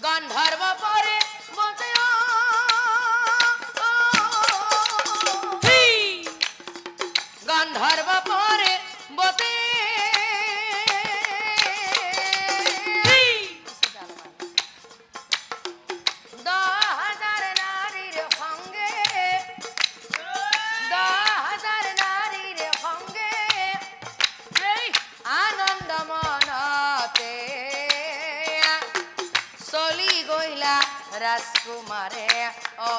গন্ধৰ্ব পৰে বলতে গন্ধৰ্ব পৰে বতে ৰাজকুমাৰে ও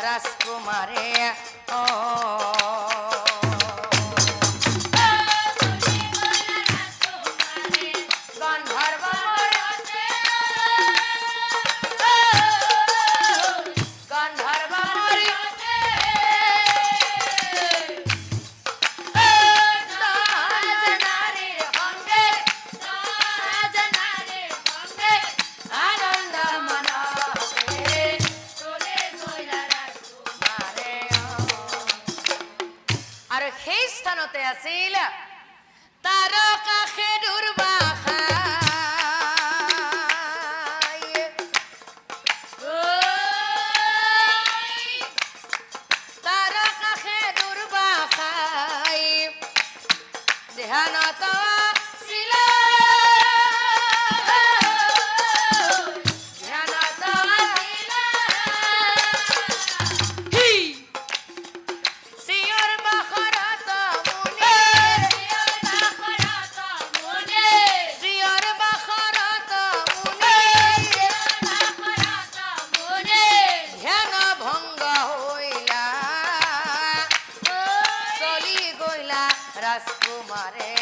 ৰাজকুমাৰে ও আৰু সেই স্থানতে আছিল তাৰকা খেদুৰ বাখাই তাৰকা খেদুৰ বাখাই ধ্যানত ৰাজকুমাৰে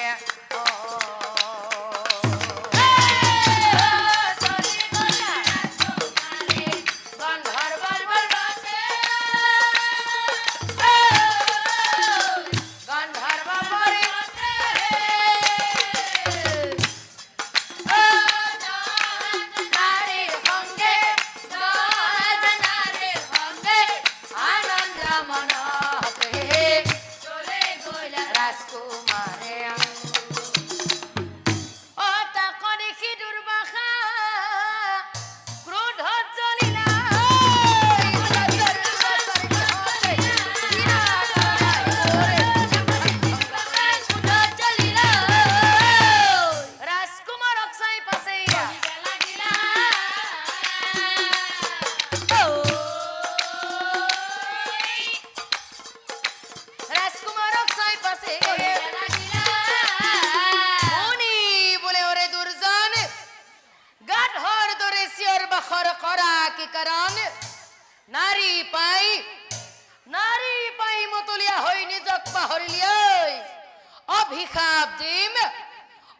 নাৰী পাই মতলিয়া হৈ নিজক পাহৰিলিয়াই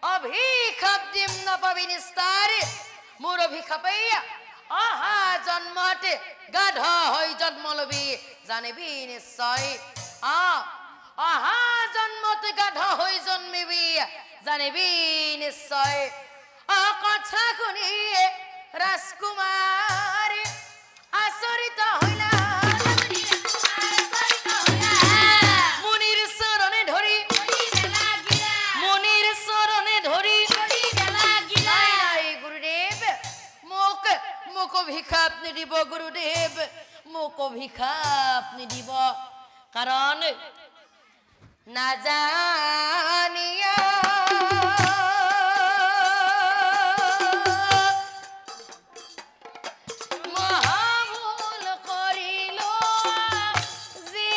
অভিশাপ দিম নাপাবি নিস্তাৰ মোৰ অভিশাপেই অহা জন্মতে গাধ হৈ জন্ম লবি জানিবি নিশ্চয় অহা জন্মতে গাধ হৈ জন্মিবি জানিবি নিশ্চয় কথা শুনি ৰাজকুমাৰী আচৰিত হইলা মুনিৰ চৰণে ধৰি অভিশাপ নিদিব গুৰুদেৱ, মোক অভিশাপ নিদিব, কাৰণ নাজানিয়া মহাভুল কৰিলো যি,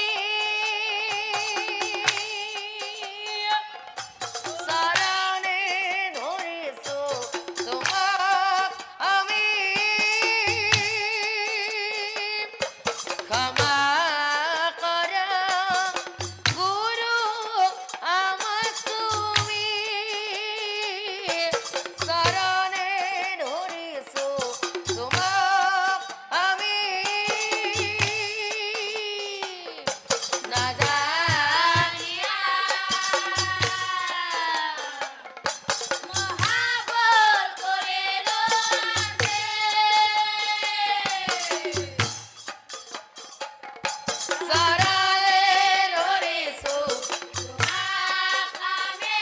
চৰণে ধৰিছো তোমাক আমি, ক্ষমা কৰা গুৰু আমাক তুমি, চৰণে ধৰিছো তোমাক আমি, নাজানিয়া মহাভুল কৰিলো যে, চৰণে ধৰিছো তোমাক আমি,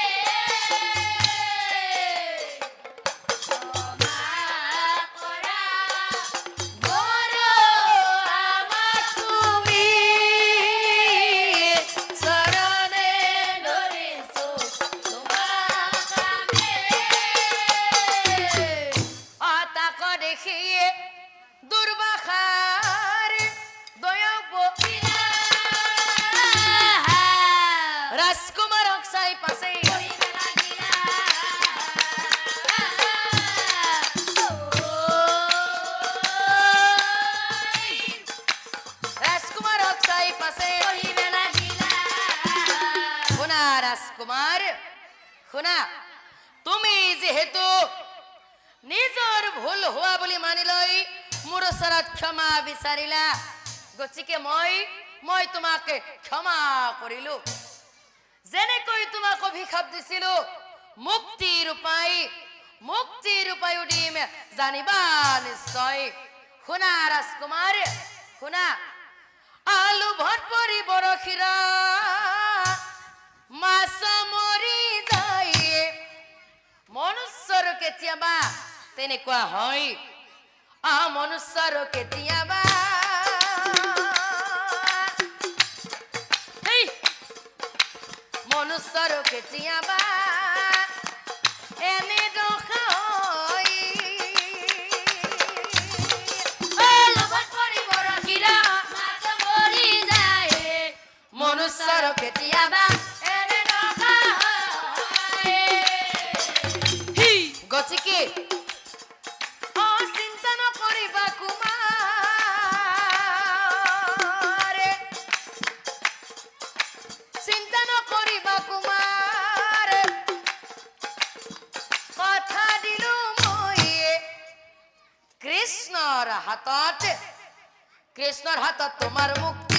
ক্ষমা কৰা গুৰু আমাক তুমি, চৰণে ধৰিছো তোমাক আমি, তাক দেখি দুৰ্বাসাৰ দয়া পকিলা, ৰাজকুমাৰক চাই পাছে ৰাজকুমাৰক চাই পাছে, শুনা ৰাজকুমাৰ শুনা, তুমি যিহেতু নিজৰ ভুল হোৱা বুলি মানি লৈ মোৰ ওচৰত ক্ষমা বিচাৰিলা, গতিকে মই তোমাক ক্ষমা কৰিলো, যেনেকৈ তোমাক অভিশাপ দিছিলো মুক্তিৰ উপায় দিম, জানিবা নিশ্চয়। শুনা ৰাজকুমাৰ শুনা, আলু ভট পৰি বৰশীৰা মাছ মৰি যায়, মনুষ্যৰ কেতিয়াবা তেনেকুৱা হয়, মনুষ্যৰ কেতিয়াবা মনুষ্যৰ কেতিয়াবা এনে দশা হয়, লগত পৰি বৰশীৰা মাছ মৰি যায়, মনুষ্যৰ কেতিয়াবা এনে দশা হয়, গতিকে চিন্তা নকৰিবা কুমাৰ, চিন্তা নকৰিবা কুমাৰ, কথা দিলো মই কৃষ্ণৰ হাতত তোমাৰ মুক্তি